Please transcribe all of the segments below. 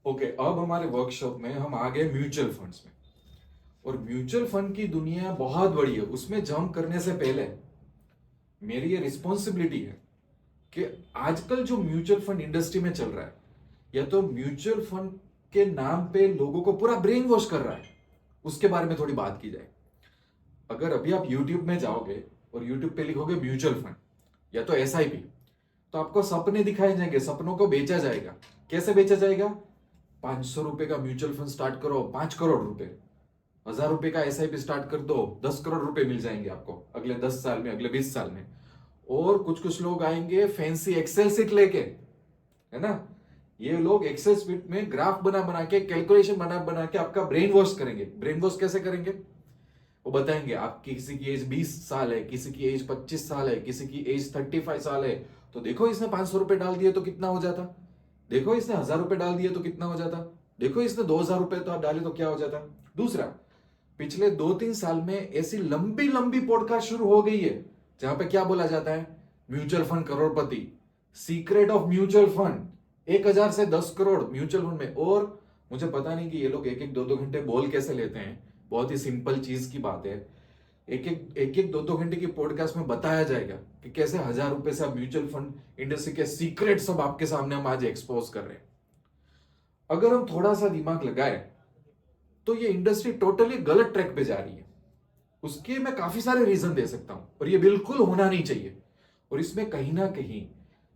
Okay, अब हमारे workshop में हम आ गए म्यूचुअल फंड्स में। और म्यूचुअल फंड की दुनिया बहुत बड़ी है। उसमें जंप करने से पहले मेरी ये रिस्पॉन्सिबिलिटी है कि आजकल जो म्यूचुअल फंड इंडस्ट्री में चल रहा है, या तो म्यूचुअल फंड के नाम पे लोगों को पूरा ब्रेन वॉश कर रहा है, उसके बारे में थोड़ी बात की जाए। अगर अभी आप यूट्यूब में जाओगे और यूट्यूब पे लिखोगे म्यूचुअल फंड या तो एसआईपी, तो आपको सपने दिखाए जाएंगे, सपनों को बेचा जाएगा। कैसे बेचा जाएगा? 500 रुपए का म्यूचुअल फंड स्टार्ट करो, 5 करोड़ रुपए। 1000 रुपए का एसआईपी स्टार्ट कर दो, 10 करोड़ रुपए मिल जाएंगे आपको अगले 10 साल में, अगले 20 साल में। और कुछ कुछ लोग आएंगे फैंसी एक्सेल सीट लेके, है ना। ये लोग एक्सेल सीट में ग्राफ बना बना के, कैलकुलेशन बना बना के आपका ब्रेन वॉश करेंगे। ब्रेन वॉश कैसे करेंगे? वो बताएंगे आपकी किसी की एज 20 साल है, किसी की एज 25 साल है, किसी की एज 35 साल है। तो देखो इसने 500 रुपए डाल दिए तो कितना हो जाता, देखो इसने 1000 रुपए डाल दिए तो कितना हो जाता, देखो इसने 2000 रुपए तो डाले तो क्या हो जाता। दूसरा, पिछले 2-3 साल में ऐसी लंबी लंबी पॉडकास्ट शुरू हो गई है जहां पे क्या बोला जाता है, mutual fund Crorepati, secret of mutual fund, 1000 से 10 करोड़ म्यूचुअल फंड में। और मुझे पता नहीं कि ये लोग एक एक दो दो घंटे बोल कैसे लेते हैं। बहुत ही सिंपल चीज की बात है। एक एक दो दो घंटे की पॉडकास्ट में बताया जाएगा कि कैसे 1000 रुपए से आप म्यूचुअल फंड इंडस्ट्री के सीक्रेट सब आपके सामने हम आज एक्सपोज कर रहे हैं। अगर हम थोड़ा सा दिमाग लगाए तो ये इंडस्ट्री टोटली गलत ट्रैक पे जा रही है। उसके मैं काफी सारे रीजन दे सकता हूं, और ये बिल्कुल होना नहीं चाहिए। और इसमें कहीं ना कहीं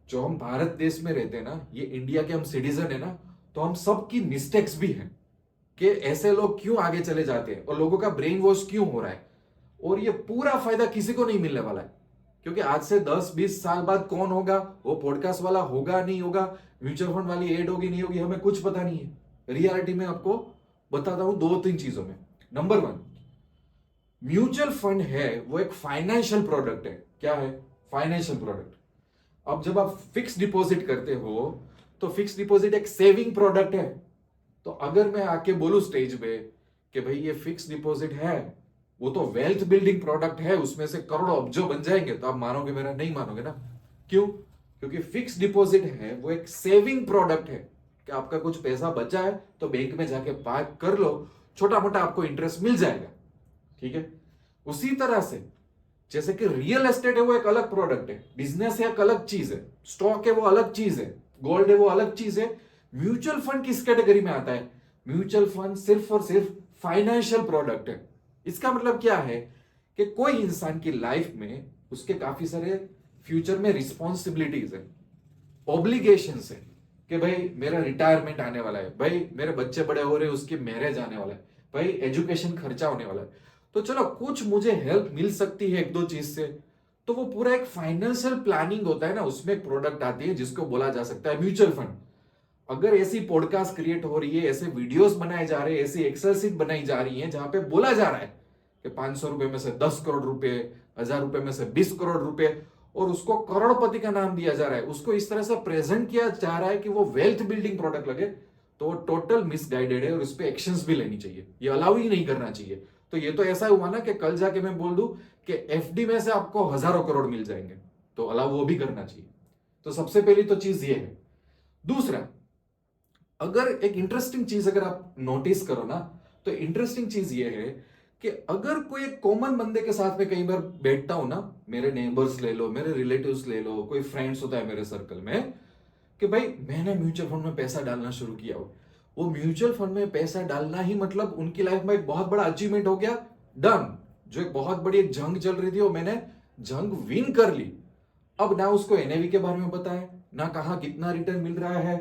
जो हम भारत देश में रहते हैं ना, ये इंडिया के हम सिटीजन है ना, तो हम सबकी मिस्टेक्स भी हैं कि ऐसे लोग क्यों आगे चले जाते हैं और लोगों का ब्रेन वॉश क्यों हो रहा है। और ये पूरा फायदा किसी को नहीं मिलने वाला है, क्योंकि आज से 10-20 साल बाद कौन होगा, वो पॉडकास्ट वाला होगा नहीं होगा, म्यूचुअल फंड वाली एड होगी नहीं होगी, हमें कुछ पता नहीं है। रियलिटी में आपको बताता हूं 2-3 चीजों में। नंबर 1, म्यूचुअल फंड है वो एक फाइनेंशियल प्रोडक्ट है। क्या है? Financial product. अब जब आप फिक्स डिपॉजिट करते हो तो फिक्स डिपॉजिट एक सेविंग प्रोडक्ट है। तो अगर मैं आके बोलूं स्टेज पे कि भाई ये फिक्स डिपॉजिट है, वो तो वेल्थ बिल्डिंग प्रोडक्ट है, उसमें से करोड़ों अब्जों बन जाएंगे, तो आप मानोगे मेरा? नहीं मानोगे ना। क्यों? क्योंकि फिक्स डिपॉजिट है वो एक सेविंग प्रोडक्ट है कि आपका कुछ पैसा बचा है तो बैंक में जाके पार्क कर लो, छोटा मोटा आपको इंटरेस्ट मिल जाएगा। ठीक है। उसी तरह से जैसे कि रियल एस्टेट है वो एक अलग प्रोडक्ट है, बिजनेस है एक अलग चीज है, स्टॉक है वो अलग चीज है, गोल्ड है वो अलग चीज है। म्यूचुअल फंड किस कैटेगरी में आता है? म्यूचुअल फंड सिर्फ और सिर्फ फाइनेंशियल प्रोडक्ट है। इसका मतलब क्या है कि कोई इंसान की लाइफ में उसके काफी सारे फ्यूचर में रिस्पॉन्सिबिलिटीज है, ऑब्लिगेशंस है कि भाई मेरा रिटायरमेंट आने वाला है, भाई मेरे बच्चे बड़े हो रहे हैं उसकी मैरिज आने वाला है, भाई एजुकेशन खर्चा होने वाला है। तो चलो कुछ मुझे हेल्प मिल सकती है एक दो चीज से, तो वो पूरा एक फाइनेंशियल प्लानिंग होता है ना, उसमें एक प्रोडक्ट आती है जिसको बोला जा सकता है म्यूचुअल फंड। अगर ऐसी पॉडकास्ट क्रिएट हो रही है, ऐसे वीडियोस बनाए जा रहे हैं, ऐसी एक्सेल शीट बनाई जा रही है जहां पे बोला जा रहा है कि 500 रुपए में से 10 करोड़ रुपए, 1000 रुपए में से 20 करोड़ रुपए, और उसको करोड़पति का नाम दिया जा रहा है, उसको इस तरह से प्रेजेंट किया जा रहा है कि वो वेल्थ बिल्डिंग प्रोडक्ट लगे, तो वो टोटल मिसगाइडेड है और उस पर एक्शंस भी लेनी चाहिए। ये अलाउ ही नहीं करना चाहिए। तो ये तो ऐसा हुआ ना कि कल जाके मैं बोल दूं कि एफडी में से आपको हजारों करोड़ मिल जाएंगे, तो अलाउ वो भी करना चाहिए। तो सबसे पहली तो चीज ये है। दूसरा, अगर एक इंटरेस्टिंग चीज अगर आप नोटिस करो ना, तो इंटरेस्टिंग चीज ये है कि अगर कोई एक कॉमन बंदे के साथ में कई बार बैठता हूं ना, मेरे नेबर्स ले लो, मेरे रिलेटिव्स ले लो, कोई फ्रेंड्स होता है मेरे सर्कल में, कि भाई मैंने म्यूचुअल फंड में पैसा डालना शुरू किया हो। वो म्यूचुअल फंड में पैसा डालना ही मतलब उनकी लाइफ में एक बहुत बड़ा अचीवमेंट हो गया। डन। जो एक बहुत बड़ी एक जंग चल रही थी वो मैंने जंग विन कर ली। अब ना उसको एनएवी के बारे में पता है, ना कहा कितना रिटर्न मिल रहा है,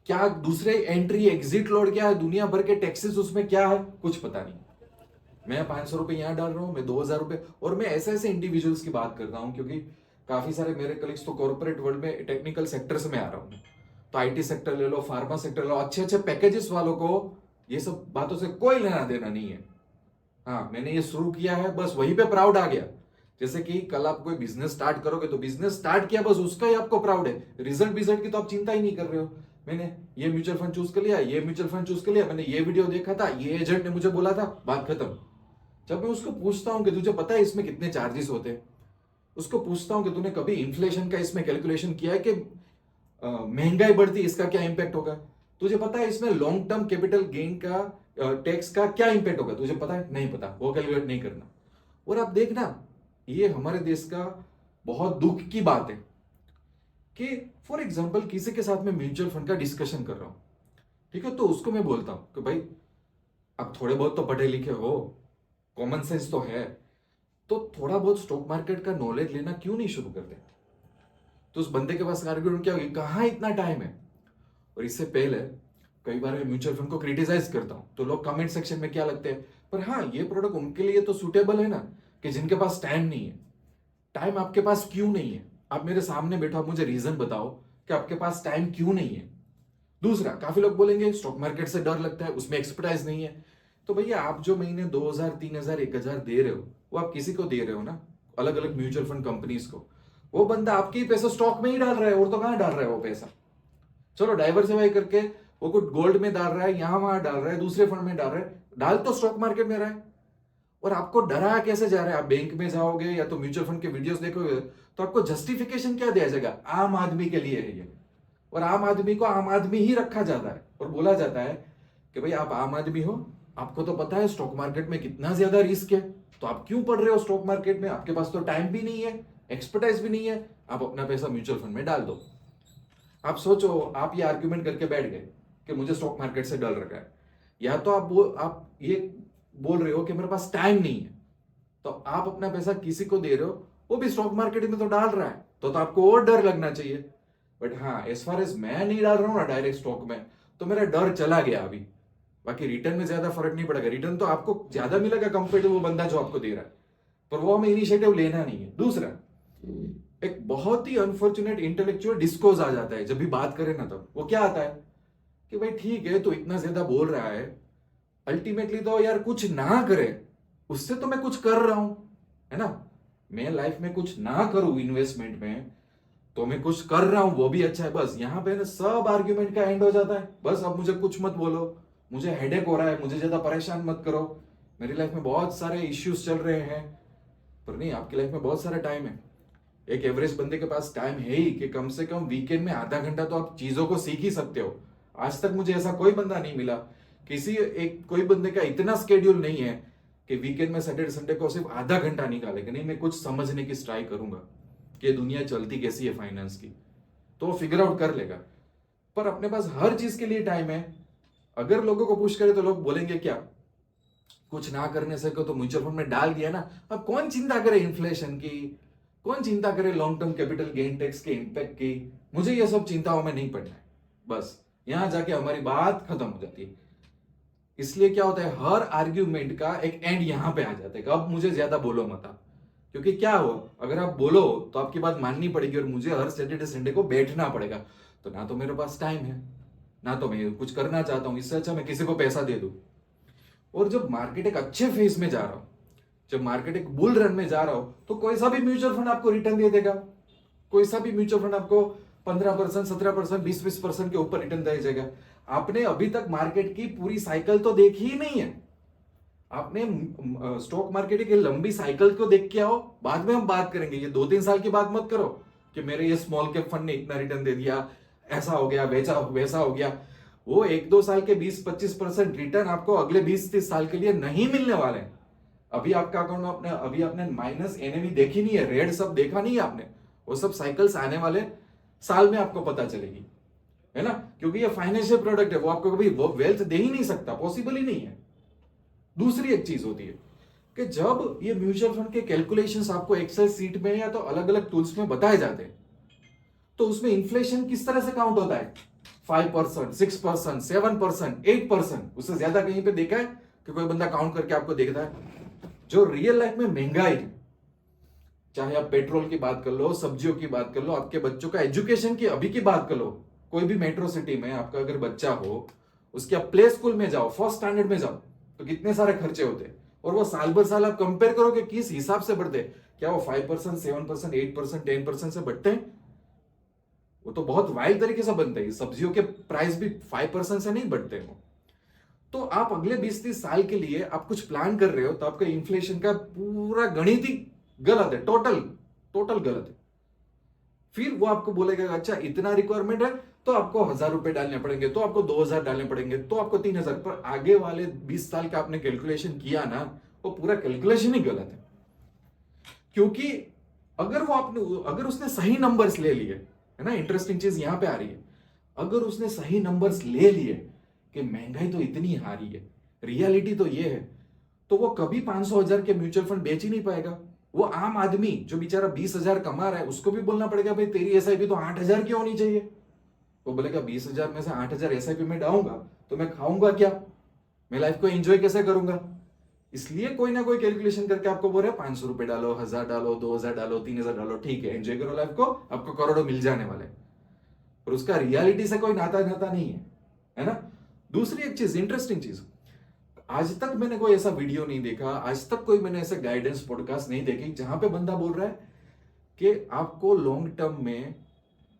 क्या दूसरे एंट्री एग्जिट लोड क्या है, दुनिया भर के टैक्सेस उसमें क्या है, कुछ पता नहीं। मैं 500 रुपए यहां डाल रहा हूं, मैं 2000 रुपए। और मैं ऐसे ऐसे इंडिविजुअल्स की बात कर रहा हूं क्योंकि काफी सारे मेरे कलीग्स तो कॉर्पोरेट वर्ल्ड में टेक्निकल सेक्टर से मैं आ रहा हूं। तो आईटी सेक्टर ले लो, फार्मा सेक्टर ले लो, अच्छे अच्छे पैकेजेस वालों को ये सब बातों से कोई लेना देना नहीं है। हाँ, मैंने ये शुरू किया है, बस वहीं पे प्राउड आ गया। जैसे कि कल आप कोई बिजनेस स्टार्ट करोगे तो बिजनेस स्टार्ट किया, बस उसका ही आपको प्राउड है। रिजल्ट बिजल्ट की तो आप चिंता ही नहीं कर रहे हो। मैंने ये म्यूचुअल फंड चूज कर लिया, ये म्यूचुअल फंड चूज कर लिया, मैंने ये वीडियो देखा था, ये एजेंट ने मुझे बोला था, बात खत्म। जब मैं उसको पूछता हूं कि तुझे पता है इसमें कितने चार्जेस होते हैं, उसको पूछता हूं कि तूने कभी इन्फ्लेशन का इसमें कैलकुलेशन किया है कि महंगाई बढ़ती इसका क्या इंपैक्ट होगा, तुझे पता है इसमें लॉन्ग टर्म कैपिटल गेन का टैक्स का क्या इंपैक्ट होगा? तुझे पता है? नहीं पता, वो कैलकुलेट नहीं करना। और आप देखना, ये हमारे देश का बहुत दुख की बात है कि फॉर एग्जाम्पल किसी के साथ में म्यूचुअल फंड का डिस्कशन कर रहा हूं, ठीक है, तो उसको मैं बोलता हूं कि भाई आप थोड़े बहुत तो पढ़े लिखे हो, कॉमन सेंस तो है, तो थोड़ा बहुत स्टॉक मार्केट का नॉलेज लेना क्यों नहीं शुरू करते? तो उस बंदे के पास आर्ग्यूमेंट क्या होगी, कहाँ इतना टाइम है? और इससे पहले कई बार मैं म्यूचुअल फंड को क्रिटिसाइज करता हूं, तो लोग कमेंट सेक्शन में क्या लगते हैं, पर हाँ ये प्रोडक्ट उनके लिए तो सुटेबल है ना, कि जिनके पास टाइम नहीं है। टाइम आपके पास क्यों नहीं है? आप मेरे सामने बैठो, आप मुझे रीजन बताओ कि आपके पास टाइम क्यों नहीं है। दूसरा, काफी लोग बोलेंगे स्टॉक मार्केट से डर लगता है, उसमें एक्सपर्टाइज नहीं है। तो भैया आप जो महीने 2000 3000 1000 दे रहे हो, वो आप किसी को दे रहे हो ना, अलग अलग म्यूचुअल फंड कंपनीज को। वो बंदा आपके ही पैसा स्टॉक में ही डाल रहा है, और तो कहां डाल रहा है वो पैसा? चलो डाइवर्सिफाई करके वो कुछ गोल्ड में डाल रहा है, यहां वहां डाल रहा है, दूसरे फंड में डाल रहा है, डाल तो स्टॉक मार्केट में रहा है। और आपको डरा कैसे जा रहा है? आप बैंक में जाओगे या तो म्यूचुअल फंड के वीडियोस देखोगे, तो आपको जस्टिफिकेशन क्या दिया जाएगा, आम आदमी के लिए है ये। और आम आदमी को आम आदमी ही रखा जाता है और बोला जाता है कि भाई आप आम आदमी हो, आपको तो पता है स्टॉक मार्केट में कितना ज्यादा रिस्क है, तो आप क्यों पढ़ रहे हो स्टॉक मार्केट में? आपके पास तो टाइम भी नहीं है, एक्सपर्टाइज भी नहीं है, आप अपना पैसा म्यूचुअल फंड में डाल दो। आप सोचो, आप ये आर्ग्यूमेंट करके बैठ गए कि मुझे स्टॉक मार्केट से डर रखा है, या तो आप ये बोल रहे हो कि मेरे पास टाइम नहीं है, तो आप अपना पैसा किसी को दे रहे हो, वो भी स्टॉक मार्केट में तो डाल रहा है, तो आपको और डर लगना चाहिए। बट हाँ, एज फार एज मैं नहीं डाल रहा हूं ना डायरेक्ट स्टॉक में, तो मेरा डर चला गया अभी। बाकी रिटर्न में ज्यादा फर्क नहीं पड़ेगा, रिटर्न तो आपको ज्यादा मिलेगा कंपेयर टू वो बंदा जो आपको दे रहा है, पर वो हमें इनिशिएटिव लेना नहीं है। दूसरा, एक बहुत ही अनफॉर्चुनेट इंटेलेक्चुअल डिस्कोर्स आ जाता है जब भी बात करें ना, तब वो क्या आता है कि भाई ठीक है, तो इतना ज्यादा बोल रहा है, अल्टीमेटली तो यार कुछ ना करे, उससे तो मैं कुछ कर रहा हूं, है ना? मैं लाइफ में कुछ ना करूं इन्वेस्टमेंट में, तो मैं कुछ कर रहा हूं, वो भी अच्छा है। बस यहां पे ना सब आर्ग्यूमेंट का एंड हो जाता है, बस अब मुझे कुछ मत बोलो, मुझे हेडेक हो रहा है, मुझे ज्यादा परेशान मत करो, मेरी लाइफ में बहुत सारे इश्यूज चल रहे हैं। पर नहीं, आपकी लाइफ में बहुत सारा टाइम है। एक एवरेज बंदे के पास टाइम है ही कि कम से कम वीकेंड में आधा घंटा तो आप चीजों को सीख ही सकते हो। आज तक मुझे ऐसा कोई बंदा नहीं मिला, किसी एक कोई बंदे का इतना स्केड्यूल नहीं है कि वीकेंड में सैटरडे संडे को सिर्फ आधा घंटा निकाले कि नहीं मैं कुछ समझने की ट्राई करूंगा कि दुनिया चलती कैसी है फाइनेंस की, तो वो फिगर आउट कर लेगा। पर अपने पास हर चीज के लिए टाइम है। अगर लोगों को पुश करे तो लोग बोलेंगे क्या, कुछ ना करने से को तो म्यूचुअल फंड में डाल दिया ना, अब कौन चिंता करे इन्फ्लेशन की, कौन चिंता करे long term capital gain tax के इंपैक्ट की? मुझे ये सब चिंताओं में नहीं पड़ना है। बस यहां जाके हमारी बात खत्म हो जाती है। इसलिए क्या होता है, हर आर्ग्यूमेंट का एक एंड यहां पे आ जाता है कि अब मुझे ज्यादा बोलो मत आप। क्योंकि क्या हो, अगर आप बोलो तो आपकी बात माननी पड़ेगी और मुझे हर सैटरडे संडे को बैठना पड़ेगा, तो ना तो मेरे पास टाइम है, ना तो मैं कुछ करना चाहता हूं। इससे अच्छा मैं किसी को पैसा दे दूं। और जब मार्केट एक अच्छे फेज में जा रहा हो, जब मार्केट एक बुल रन में जा रहा हो, तो कोई सा भी म्यूचुअल फंड आपको रिटर्न दे देगा। कोई सा भी म्यूचुअल फंड आपको 15% 17% 20% के ऊपर रिटर्न दे जाएगा। आपने अभी तक मार्केट की पूरी साइकिल तो देखी ही नहीं है। आपने स्टॉक मार्केट की लंबी साइकिल को देख के आओ, बाद में हम बात करेंगे। ये 2-3 साल की बात मत करो कि मेरे ये स्मॉल कैप फंड ने इतना रिटर्न दे दिया, ऐसा हो गया, वैसा हो गया। वो 1-2 साल के 20-25% रिटर्न आपको अगले 20-30 साल के लिए नहीं मिलने वाले हैं। अभी आपका अकाउंट में अभी आपने माइनस एनएवी देखी नहीं है, रेड सब देखा नहीं है आपने। वो सब साइकिल्स आने वाले साल में आपको पता चलेगी, है ना? क्योंकि ये फाइनेंशियल प्रोडक्ट है, वो आपको कभी वो वेल्थ दे ही नहीं सकता, पॉसिबल ही नहीं है। दूसरी एक चीज होती है कि जब ये म्यूचुअल फंड के कैलकुलेशंस आपको एक्सेल सीट में या तो अलग अलग टूल्स में बताए जाते हैं, तो उसमें इन्फ्लेशन किस तरह से काउंट होता है, 5%, 6%, 7%, 8%, उससे ज्यादा कहीं पे देखा है कि कोई बंदा काउंट करके आपको देखता है? जो रियल लाइफ में महंगाई है, चाहे आप पेट्रोल की बात कर लो, सब्जियों की बात कर लो, आपके बच्चों का एजुकेशन की अभी की बात कर लो, कोई भी मेट्रो सिटी में आपका अगर बच्चा हो, उसके आप प्ले स्कूल में जाओ, फर्स्ट स्टैंडर्ड में जाओ, तो कितने सारे खर्चे होते हैं। और वो साल भर साल आप कंपेयर करोगे किस हिसाब से बढ़ते, क्या वो 5%, 7%, 8%, 10% से बढ़ते हैं? वो तो बहुत वाइल्ड तरीके से बनते हैं। सब्जियों के प्राइस भी 5% से नहीं बढ़ते हो। तो आप अगले 20-30 साल के लिए आप कुछ प्लान कर रहे हो, तो आपका इन्फ्लेशन का पूरा गणित ही गलत है, टोटल टोटल गलत है। फिर वो आपको बोलेगा अच्छा इतना रिक्वायरमेंट है, तो आपको 1,000 रुपए डालने पड़ेंगे, तो आपको 2,000 डालने पड़ेंगे, तो आपको 3,000। पर आगे वाले 20 साल का आपने कैलकुलेशन किया ना, वो पूरा कैलकुलेशन ही गलत है। क्योंकि अगर उसने सही नंबर्स ले लिए, है ना, इंटरेस्टिंग चीज यहां पे आ रही है, अगर उसने सही नंबर्स ले लिए कि महंगाई तो इतनी आ रही है, रियलिटी तो ये है, तो वो कभी 500,000 के म्यूचुअल फंड बेच ही नहीं पाएगा। वो आम आदमी जो बेचारा 20,000 कमा रहा है, उसको भी बोलना पड़ेगा भाई तेरी एसआईपी तो 8,000 की होनी चाहिए। वो बोलेगा 20,000 में से 8,000 एसआईपी में डालूंगा तो मैं खाऊंगा क्या, मैं लाइफ को एंजॉय कैसे करूंगा। इसलिए कोई ना कोई कैलकुलेशन करके आपको बोल रहे हैं 500 रुपए डालो, 1,000 डालो, 2,000 डालो, 3,000 डालो, ठीक है एंजॉय करो लाइफ को, आपको करोड़ों मिल जाने वाले। और उसका रियलिटी से कोई नाता नाता नहीं है ना। दूसरी एक चीज, इंटरेस्टिंग चीज, आज तक मैंने कोई ऐसा वीडियो नहीं देखा, आज तक कोई मैंने ऐसा गाइडेंस पॉडकास्ट नहीं देखी जहां पे बंदा बोल रहा है कि आपको लॉन्ग टर्म में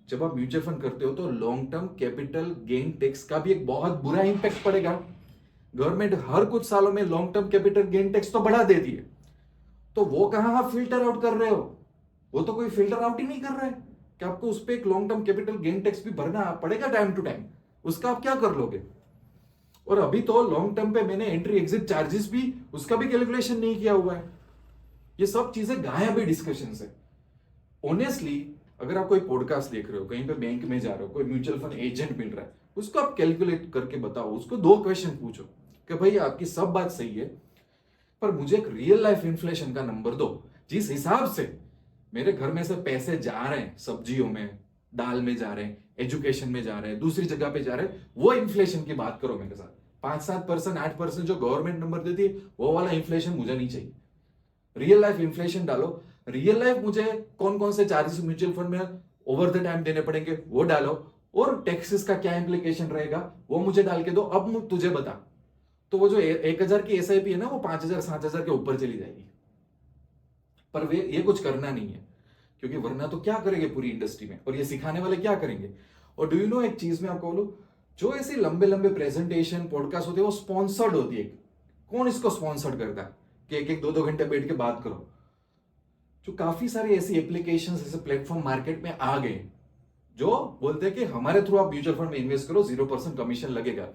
जब आप म्यूचुअल फंड करते हो तो long term capital gain tax का भी एक बहुत बुरा इंपैक्ट पड़ेगा। गवर्नमेंट हर कुछ सालों में long term capital gain tax तो बढ़ा देती है, तो वो कहां आप फिल्टर आउट कर रहे हो, वो तो कोई फिल्टर आउट ही नहीं कर रहा है कि आपको उस पर एक long term capital gain tax भी भरना पड़ेगा टाइम टू टाइम, उसका आप क्या कर लोगे। और अभी तो लॉन्ग टर्म पे मैंने एंट्री एग्जिट चार्जेस भी, उसका भी कैलकुलेशन नहीं किया हुआ है। ये सब चीजें गायब है डिस्कशन से। ऑनेस्टली अगर आप कोई पॉडकास्ट देख रहे हो, कहीं पे बैंक में जा रहे हो, कोई म्यूचुअल फंड एजेंट मिल रहा है, उसको आप कैलकुलेट करके बताओ, उसको 2 क्वेश्चन पूछो कि भाई आपकी सब बात सही है, पर मुझे एक रियल लाइफ इन्फ्लेशन का नंबर दो, जिस हिसाब से मेरे घर में से पैसे जा रहे हैं, सब्जियों में, दाल में जा रहे हैं, एजुकेशन में जा रहे हैं, दूसरी जगह पे जा रहे हैं, वो इन्फ्लेशन की बात करो मेरे साथ। 5-7%, 8% जो गवर्नमेंट नंबर देती है, वो वाला इन्फ्लेशन मुझे नहीं चाहिए। रियल लाइफ इन्फ्लेशन डालो, रियल लाइफ मुझे कौन कौन से चार्जेस म्यूचुअल फंड में ओवर द टाइम देने पड़ेंगे वो डालो, और टैक्सेस का क्या इंप्लीकेशन रहेगा वो मुझे डाल के दो, अब तुझे बता। तो वो जो 1,000 की एसआईपी है ना, वो 5,000 7,000 के ऊपर चली जाएगी। पर वे ये कुछ करना नहीं है, क्योंकि वरना तो क्या करेंगे पूरी इंडस्ट्री में, और ये सिखाने वाले क्या करेंगे। और डू यू नो, एक चीज में आपको बोलूं, जो ऐसे लंबे लंबे प्रेजेंटेशन पॉडकास्ट होते हैं वो स्पॉन्सर्ड होती है। कौन इसको स्पॉन्सर्ड करता है कि 1-1 2-2 घंटे बैठ के बात करो। जो काफी सारी ऐसी एप्लीकेशंस, ऐसे प्लेटफॉर्म मार्केट में आ गए जो बोलते हैं कि हमारे थ्रू आप म्यूचुअल फंड में इन्वेस्ट करो, 0% कमीशन लगेगा।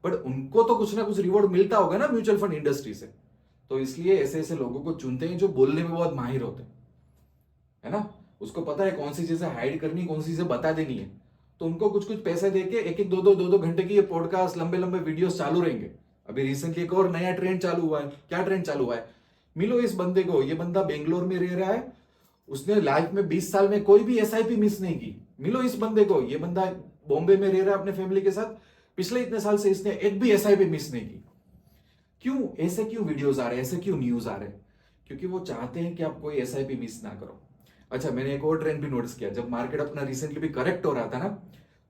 बट उनको तो कुछ ना कुछ रिवॉर्ड मिलता होगा ना म्यूचुअल फंड इंडस्ट्री से, तो इसलिए ऐसे ऐसे लोगों को चुनते हैं जो बोलने में बहुत माहिर होते हैं, है ना। उसको पता है कौन सी चीजें हाइड करनी, कौन सी चीजें बता देनी है, तो उनको कुछ कुछ पैसे देके 1-1 2-2 घंटे की ये पॉडकास्ट, लंबे लंबे वीडियोस चालू रहेंगे। अभी रिसेंटली एक और नया ट्रेंड चालू हुआ है। क्या ट्रेंड चालू हुआ है? मिलो इस बंदे को, ये बंदा बेंगलोर में रह रहा है, उसने लाइफ में 20 साल में कोई भी एसआईपी मिस नहीं की। मिलो इस बंदे को, ये बंदा बॉम्बे में रह रहा है अपने फैमिली के साथ, पिछले इतने साल से इसने एक भी एसआईपी मिस नहीं की। क्यों ऐसे, क्यों वीडियोस आ रहे हैं, ऐसे क्यों न्यूज आ रहे हैं? क्योंकि वो चाहते हैं कि आप कोई एसआईपी मिस ना करो। अच्छा, मैंने एक और ट्रेंड भी नोटिस किया, जब मार्केट अपना रिसेंटली भी करेक्ट हो रहा था ना,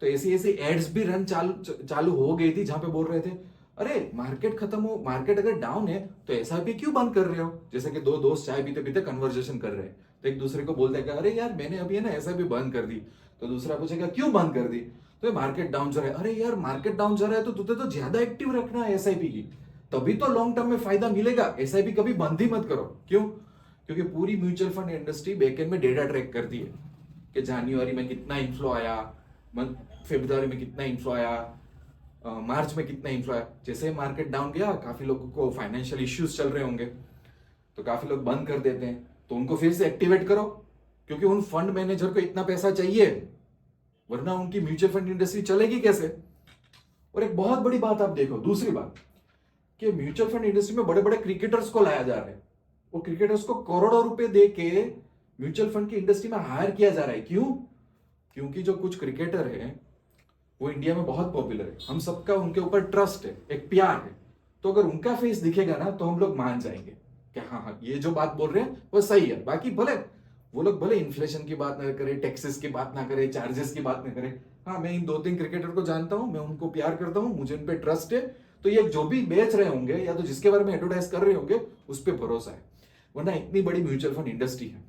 तो ऐसी ऐसी एड्स भी रन चालू हो गई थी जहां पे बोल रहे थे अरे मार्केट खत्म हो, मार्केट अगर डाउन है तो एसआईपी क्यों बंद कर रहे हो। जैसे कि 2 दोस्त चाय पीते पीते कन्वर्सेशन कर रहे हैं, तो एक दूसरे को बोलते हैं अरे यार मैंने अभी है ना एसआईपी बंद कर दी। तो दूसरा पूछेगा क्यों बंद कर दी? तो मार्केट डाउन जा रहा है। अरे यार मार्केट डाउन जा रहा है तो तुझे तो ज्यादा एक्टिव रखना है एसआईपी की, तभी तो लॉन्ग टर्म में फायदा मिलेगा। एसआईपी कभी बंद ही मत करो। क्यों? क्योंकि पूरी म्यूचुअल फंड इंडस्ट्री बैकएंड में डेटा ट्रैक करती है कि जनवरी में कितना इन्फ्लो आया, फरवरी में कितना इन्फ्लो आया, मार्च में कितना इन्फ्लो आया। जैसे मार्केट डाउन गया, काफी लोगों को फाइनेंशियल इश्यूज चल रहे होंगे, तो काफी लोग बंद कर देते हैं, तो उनको फिर से एक्टिवेट करो, क्योंकि उन फंड मैनेजर को इतना पैसा चाहिए, वरना उनकी म्यूचुअल फंड इंडस्ट्री चलेगी कैसे। और एक बहुत बड़ी बात आप देखो, दूसरी बात, कि म्यूचुअल फंड इंडस्ट्री में बड़े बड़े क्रिकेटर्स को लाया जा रहा है। वो क्रिकेटर्स को करोड़ों रुपए दे के म्यूचुअल फंड की इंडस्ट्री में हायर किया जा रहा है। क्यों? क्योंकि जो कुछ क्रिकेटर हैं वो इंडिया में बहुत पॉपुलर है, हम सबका उनके ऊपर ट्रस्ट है, एक प्यार है। तो अगर उनका फेस दिखेगा ना तो हम लोग मान जाएंगे कि हाँ हाँ ये जो बात बोल रहे हैं वो सही है। बाकी भले वो लोग भले इन्फ्लेशन की बात ना करें, टैक्सेस की बात ना करें, चार्जेस की बात ना करें, हाँ मैं इन 2-3 क्रिकेटर को जानता हूं, मैं उनको प्यार करता हूं, मुझे उन पर ट्रस्ट है, तो ये जो भी बेच रहे होंगे या तो जिसके बारे में एडवर्टाइज कर रहे होंगे उस पर भरोसा है। वरना इतनी बड़ी म्यूचुअल फंड इंडस्ट्री है,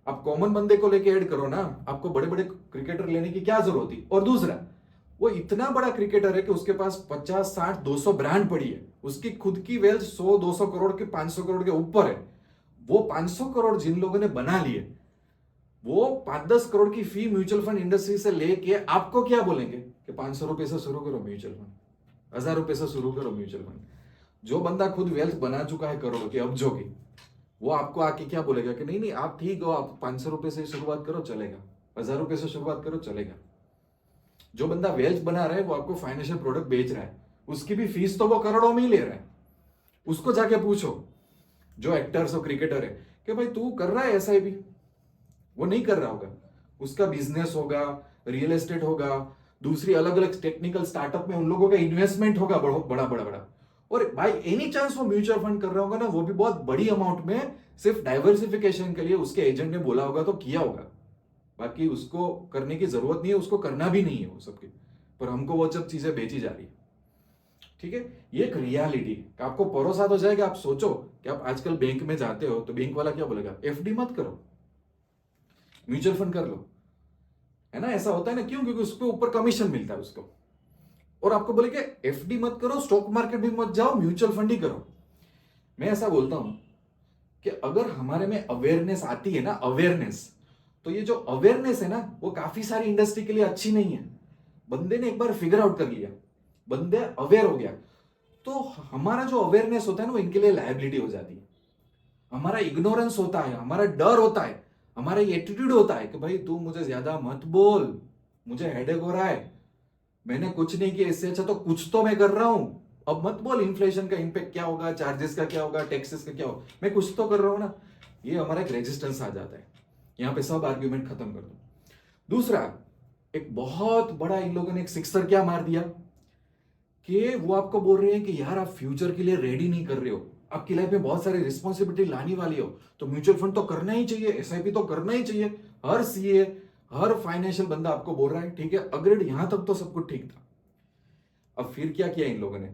आप कॉमन बंदे को लेके ऐड करो ना, आपको बड़े बड़े क्रिकेटर लेने की क्या जरूरत थी। और दूसरा, वो इतना बड़ा क्रिकेटर है कि उसके पास 50 60 200 ब्रांड पड़ी है, उसकी खुद की वेल्थ 100-200 करोड़ के 500 करोड़ के ऊपर है। वो 500 करोड़ जिन लोगों ने बना लिए, वो 5-10 करोड़ की फी म्यूचुअल फंड इंडस्ट्री से लेके आपको क्या बोलेंगे कि 500 रुपए से शुरू करो म्यूचुअल फंड, 1000 रुपए से शुरू करो म्यूचुअल फंड। जो बंदा खुद वेल्थ बना चुका है करोड़ों की, अब्जों की, वो आपको आके क्या बोलेगा कि नहीं नहीं आप ठीक हो, आप 500 रुपए से शुरुआत करो चलेगा, 1000 रुपए से शुरुआत करो चलेगा। जो बंदा वेल्थ बना रहा है वो आपको फाइनेंशियल प्रोडक्ट बेच रहा है, उसकी भी फीस तो वो करोड़ों में ही ले रहा है। उसको जाके पूछो, जो एक्टर्स और क्रिकेटर है, कि भाई तू कर रहा है एसआईपी? वो नहीं कर रहा होगा, उसका बिजनेस होगा, रियल एस्टेट होगा, दूसरी अलग अलग टेक्निकल स्टार्टअप में उन लोगों का इन्वेस्टमेंट होगा बहुत बड़ा बड़ा बड़ा। और भाई एनी चांस वो म्यूचुअल फंड कर रहा होगा ना, वो भी बहुत बड़ी अमाउंट में, सिर्फ डाइवर्सिफिकेशन के लिए उसके एजेंट ने बोला होगा तो किया होगा। बाकी उसको करने की जरूरत नहीं है, उसको करना भी नहीं है वो सबके, पर हमको वो सब चीजें बेची जा रही है। ठीक है, ये एक रियलिटी आपको परोसा तो जाएगा। आप सोचो कि आप आजकल बैंक में जाते हो तो बैंक वाला क्या बोलेगा, एफडी मत करो, म्यूचुअल फंड कर लो, है ना? ऐसा होता है ना, क्यों? क्योंकि उसके ऊपर कमीशन मिलता है उसको। और आपको बोले कि एफडी मत करो, स्टॉक मार्केट भी मत जाओ, म्यूचुअल फंड ही करो। मैं ऐसा बोलता हूं कि अगर हमारे में अवेयरनेस आती है ना, अवेयरनेस, तो ये जो अवेयरनेस है ना, वो काफी सारी इंडस्ट्री के लिए अच्छी नहीं है। बंदे ने एक बार फिगर आउट कर लिया, बंदे अवेयर हो गया, तो हमारा जो अवेयरनेस होता है ना, वो इनके लिए लायबिलिटी हो जाती है। हमारा इग्नोरेंस होता है, हमारा डर होता है, हमारा एटीट्यूड होता है कि भाई तू मुझे ज्यादा मत बोल, मुझे हेडेक हो रहा है, मैंने कुछ नहीं किया, इससे अच्छा तो कुछ तो मैं कर रहा हूं, अब मत बोल इन्फ्लेशन का इंपैक्ट क्या होगा, चार्जेस का क्या होगा, टैक्सेस का क्या होगा, मैं कुछ तो कर रहा हूं ना। ये हमारा एक रेजिस्टेंस आ जाता है, यहां पे सब आर्ग्यूमेंट खत्म कर दो। दूसरा, एक बहुत बड़ा इन लोगों ने एक सिक्सर क्या मार दिया कि वो आपको बोल रहे हैं कि यार आप फ्यूचर के लिए रेडी नहीं कर रहे हो, आपकी लाइफ में बहुत सारी रिस्पॉन्सिबिलिटी लाने वाली हो, तो म्यूचुअल फंड तो करना ही चाहिए, एसआईपी तो करना ही चाहिए। हर सीए, हर फाइनेंशियल बंदा आपको बोल रहा है, ठीक है अग्रेड, यहां तक तो सब कुछ ठीक था। अब फिर क्या किया इन लोगों ने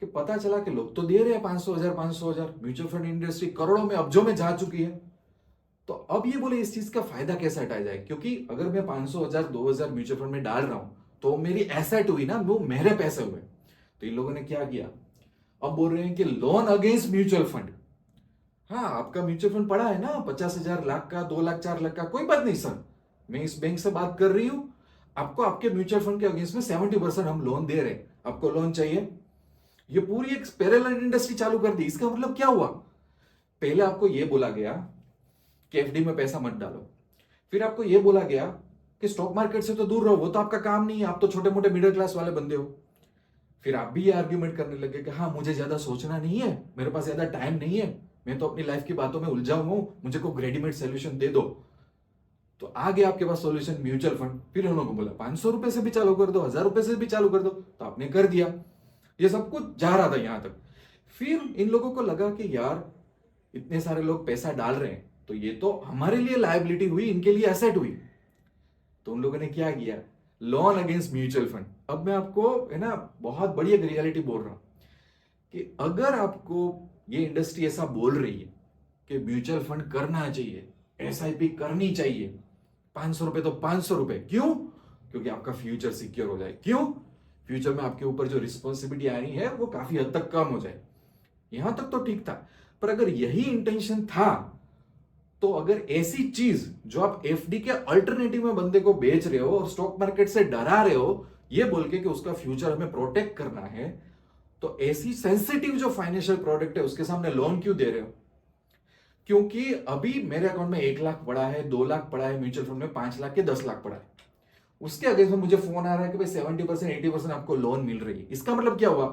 कि पता चला कि लोग तो दे रहे हैं 500,000 500,000, म्यूचुअल फंड इंडस्ट्री करोड़ों में, अब्जों में जा चुकी है, तो अब ये बोले इस चीज का फायदा कैसे हटाया जाए, क्योंकि अगर मैं 500,000 2,000 म्यूचुअल फंड में डाल रहा हूं तो मेरी एसेट हुई ना, वो मेरे पैसे हुए। तो इन लोगों ने क्या किया, अब बोल रहे हैं कि लोन अगेंस्ट म्यूचुअल फंड। हाँ, आपका म्यूचुअल फंड पड़ा है ना 50,000 लाख का, 2 लाख 4 लाख का, कोई बात नहीं सर, मैं इस बैंक से बात कर रही हूं, आपको आपके म्यूचुअल फंड के अगेंस्ट में 70% हम लोन दे रहे हैं, आपको लोन चाहिए। ये पूरी एक पैरेलल इंडस्ट्री चालू कर दी। इसका मतलब क्या हुआ, पहले आपको यह बोला गया कि एफडी में पैसा मत डालो, फिर आपको यह बोला गया कि स्टॉक मार्केट से तो दूर रहो, वो तो आपका काम नहीं है, आप तो छोटे मोटे मिडिल क्लास वाले बंदे हो। फिर आप भी ये आर्ग्यूमेंट करने लगे कि हाँ मुझे ज्यादा सोचना नहीं है, मेरे पास ज्यादा टाइम नहीं है, मैं तो अपनी लाइफ की बातों में उलझा हुआ हूं, मुझे को रेडीमेड सोल्यूशन दे दो। तो आ गया आपके पास सोल्यूशन म्यूचुअल फंड। फिर उन्होंने बोला 500 रुपए से भी चालू कर दो, 1000 रुपए से भी चालू कर दो, तो आपने कर दिया। ये सब कुछ जा रहा था यहां तक। फिर इन लोगों को लगा कि यार इतने सारे लोग पैसा डाल रहे हैं, तो ये तो हमारे लिए लायबिलिटी हुई, इनके लिए एसेट हुई। तो उन लोगों ने क्या किया, लोन अगेंस्ट म्यूचुअल फंड। अब मैं आपको है ना बहुत बड़ी एक रियलिटी बोल रहा हूं कि अगर आपको ये इंडस्ट्री ऐसा बोल रही है कि म्यूचुअल फंड करना चाहिए, एसआईपी करनी चाहिए, 500 रुपए तो 500 रुपए, क्यों? क्योंकि आपका फ्यूचर सिक्योर हो जाए। क्यों? फ्यूचर में आपके ऊपर जो रिस्पॉन्सिबिलिटी आ रही है वो काफी हद तक कम हो जाए। यहां तक तो ठीक था, पर अगर यही इंटेंशन था, तो अगर ऐसी चीज जो आप एफडी के अल्टरनेटिव में बंदे को बेच रहे हो और स्टॉक मार्केट से डरा रहे हो, ये बोल के कि उसका फ्यूचर हमें प्रोटेक्ट करना है, तो ऐसी सेंसिटिव जो फाइनेंशियल प्रोडक्ट है उसके सामने लोन क्यों दे रहे हो? क्योंकि अभी मेरे अकाउंट में 1 लाख पड़ा है, 2 लाख पड़ा है, म्यूचुअल फंड में 5 लाख के 10 लाख पड़ा है, उसके अगेंस्ट में मुझे फोन आ रहा है कि भाई 70% 80% आपको लोन मिल रही है। इसका मतलब क्या हुआ,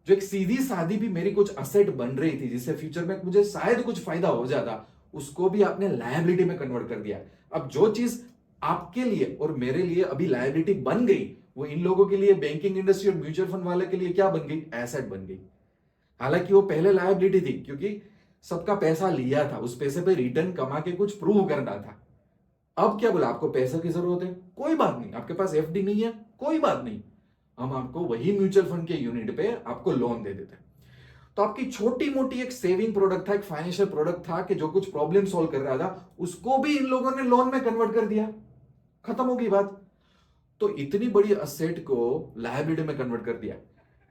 जो एक सीधी सादी भी मेरी कुछ असेट बन रही थी जिससे फ्यूचर में मुझे शायद कुछ फायदा हो जाता, उसको भी आपने लायबिलिटी में कन्वर्ट कर दिया। अब जो चीज आपके लिए और मेरे लिए अभी लायबिलिटी बन गई, वो इन लोगों के लिए, बैंकिंग इंडस्ट्री और म्यूचुअल फंड वाले के लिए क्या बन गई, एसेट बन गई। हालांकि वो पहले लायबिलिटी थी, क्योंकि सबका पैसा लिया था, उस पैसे पे रिटर्न कमा के कुछ प्रूव करना था। अब क्या बोला, आपको पैसे की जरूरत है, कोई बात नहीं, आपके पास एफडी नहीं है, कोई बात नहीं, हम आपको वही म्यूचुअल फंड के यूनिट पे आपको लोन दे देते हैं। तो आपकी छोटी मोटी एक सेविंग प्रोडक्ट था, एक फाइनेंशियल प्रोडक्ट था कि जो कुछ प्रॉब्लम सॉल्व कर रहा था, उसको भी इन लोगों ने लोन में कन्वर्ट कर दिया, खत्म हो गई बात। तो इतनी बड़ी असेट को लायबिलिटी में कन्वर्ट कर दिया।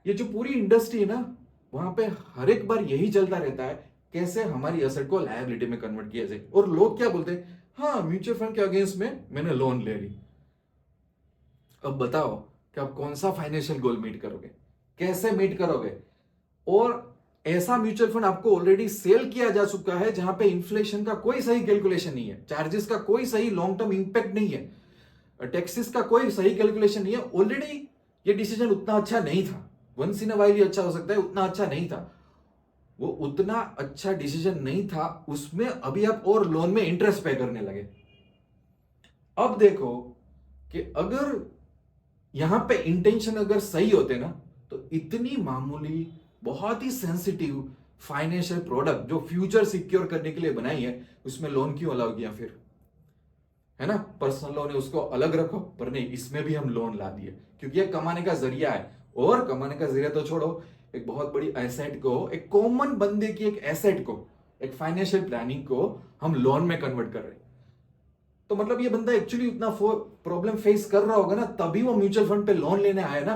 ये जो पूरी इंडस्ट्री है ना, वहां पे हर एक बार यही चलता रहता है, कैसे हमारी असेट को लायबिलिटी में कन्वर्ट किया जाए। और लोग क्या बोलते हैं, हाँ, म्यूचुअल फंड के अगेंस्ट में मैंने लोन ले ली। अब बताओ कि आप कौन सा फाइनेंशियल गोल मीट करोगे, कैसे मीट करोगे? और ऐसा म्यूचुअल फंड आपको ऑलरेडी सेल किया जा चुका है जहां पे इन्फ्लेशन का कोई सही कैलकुलेशन नहीं है, चार्जेस का कोई सही लॉन्ग टर्म इंपैक्ट नहीं है, टैक्सेस का कोई सही कैलकुलेशन नहीं है। ऑलरेडी ये डिसीजन उतना अच्छा नहीं था, वंस इन अ वाइल अच्छा हो सकता है, उतना अच्छा नहीं था। वो उतना अच्छा डिसीजन नहीं था, उसमें अभी आप और लोन में इंटरेस्ट पे करने लगे। अब देखो कि अगर यहां पे इंटेंशन अगर सही होते ना, तो इतनी मामूली, बहुत ही सेंसिटिव फाइनेंशियल प्रोडक्ट जो फ्यूचर सिक्योर करने के लिए बनाई है, उसमें लोन क्यों अलाउ किया फिर? है ना, पर्सनल लोन है उसको अलग रखो, पर नहीं, इसमें भी हम लोन ला दिए क्योंकि ये कमाने का जरिया है। और कमाने का जरिया तो छोड़ो, एक बहुत बड़ी एसेट को, एक कॉमन बंदे की एक एसेट को, एक फाइनेंशियल प्लानिंग को हम लोन में कन्वर्ट कर रहे हैं। तो मतलब ये बंदा एक्चुअली उतना प्रॉब्लम फेस कर रहा होगा ना, तभी वो म्यूचुअल फंड पे लोन लेने आया ना।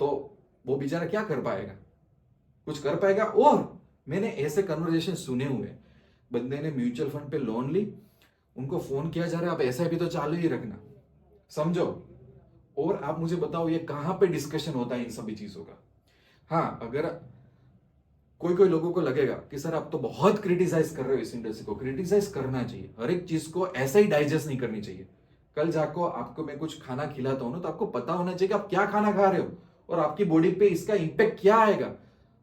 तो वो बेचारा क्या कर पाएगा? कुछ कर पाएगा? और मैंने ऐसे कन्वर्सेशन सुने हुए, बंदे ने म्यूचुअल फंड पे लोन ली, उनको फोन किया जा रहा है आप ऐसा भी तो चालू ही रखना, समझो। और आप मुझे बताओ ये कहां पे डिस्कशन होता है इन सभी चीजों का? हाँ, अगर कोई कोई लोगों को लगेगा कि सर आप तो बहुत क्रिटिसाइज कर रहे हो इस इंडस्ट्री को, क्रिटिसाइज करना चाहिए, हर एक चीज को ऐसा ही डाइजेस्ट नहीं करनी चाहिए। कल जाको आपको मैं कुछ खाना खिलाता हूं ना, तो आपको पता होना चाहिए कि आप क्या खाना खा रहे हो और आपकी बॉडी पे इसका इंपैक्ट क्या आएगा।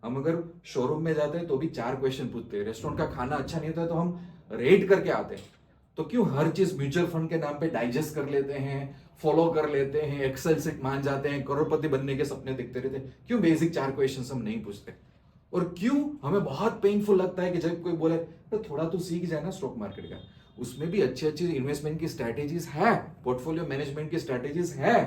हम अगर शोरूम में जाते हैं तो भी 4 क्वेश्चन पूछते हैं, रेस्टोरेंट का खाना अच्छा नहीं होता है तो हम रेट करके आते हैं। तो क्यों हर चीज म्यूचुअल फंड के नाम पे डाइजेस्ट कर लेते हैं, फॉलो कर लेते हैं, एक्सेल सीट मान जाते हैं, करोड़पति बनने के सपने दिखते रहते हैं? क्यों बेसिक 4 क्वेश्चन हम नहीं पूछते? और क्यों हमें बहुत पेनफुल लगता है कि जब कोई बोले तो थोड़ा तो सीख जाए ना स्टॉक मार्केट का, उसमें भी अच्छी अच्छी इन्वेस्टमेंट की स्ट्रैटेजीज है, पोर्टफोलियो मैनेजमेंट की स्ट्रैटेजीज है,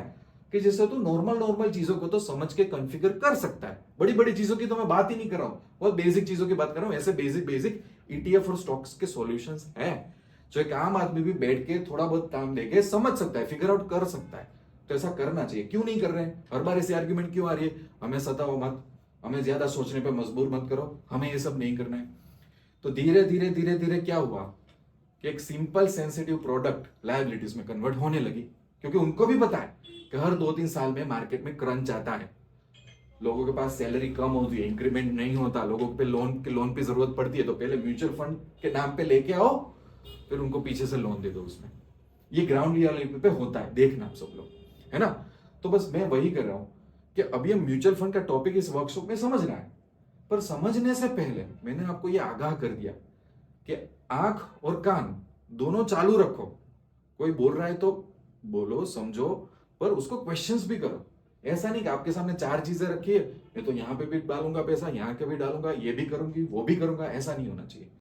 कि जिससे तो नॉर्मल नॉर्मल चीजों को तो समझ के कॉन्फ़िगर कर सकता है। बड़ी बड़ी चीजों की तो मैं बात ही नहीं कर रहा हूं, बहुत बेसिक चीजों की बात कर रहा हूं। ऐसे बेसिक बेसिक ईटीएफ और स्टॉक्स के सॉल्यूशंस है जो एक आम आदमी भी बैठ के थोड़ा बहुत काम देके समझ सकता है, फिगर आउट कर सकता है। तो ऐसा करना चाहिए, क्यों नहीं कर रहे हैं? हर बार ऐसे आर्ग्यूमेंट क्यों आ रही है? हमें सताओ मत, हमें ज्यादा सोचने पे मजबूर मत करो, हमें ये सब नहीं करना है। तो धीरे धीरे धीरे धीरे क्या हुआ कि एक सिंपल सेंसिटिव प्रोडक्ट लायबिलिटीज में कन्वर्ट होने लगी, क्योंकि उनको भी पता है कि हर 2-3 साल में मार्केट में क्रंच आता है, लोगों के पास सैलरी कम होती है, इंक्रीमेंट नहीं होता, लोगों पे लोन पे जरूरत पड़ती है, तो पहले म्यूचुअल फंड के नाम पे लेके आओ, फिर उनको पीछे से लोन दे दो उसमें। ये ग्राउंड रियलिटी पे होता है, देखना आप सब लोग, है ना। तो बस मैं वही कर रहा हूं कि अभी हम म्यूचुअल फंड का टॉपिक इस वर्कशॉप में समझना है, पर समझने से पहले मैंने आपको यह आगाह कर दिया कि आंख और कान दोनों चालू रखो। कोई बोल रहा है तो बोलो, समझो, पर उसको क्वेश्चंस भी करो। ऐसा नहीं कि आपके सामने 4 चीजें रखी है, मैं तो यहां पे भी डालूंगा पैसा, यहां के भी डालूंगा, ये भी करूंगी वो भी करूंगा, ऐसा नहीं होना चाहिए।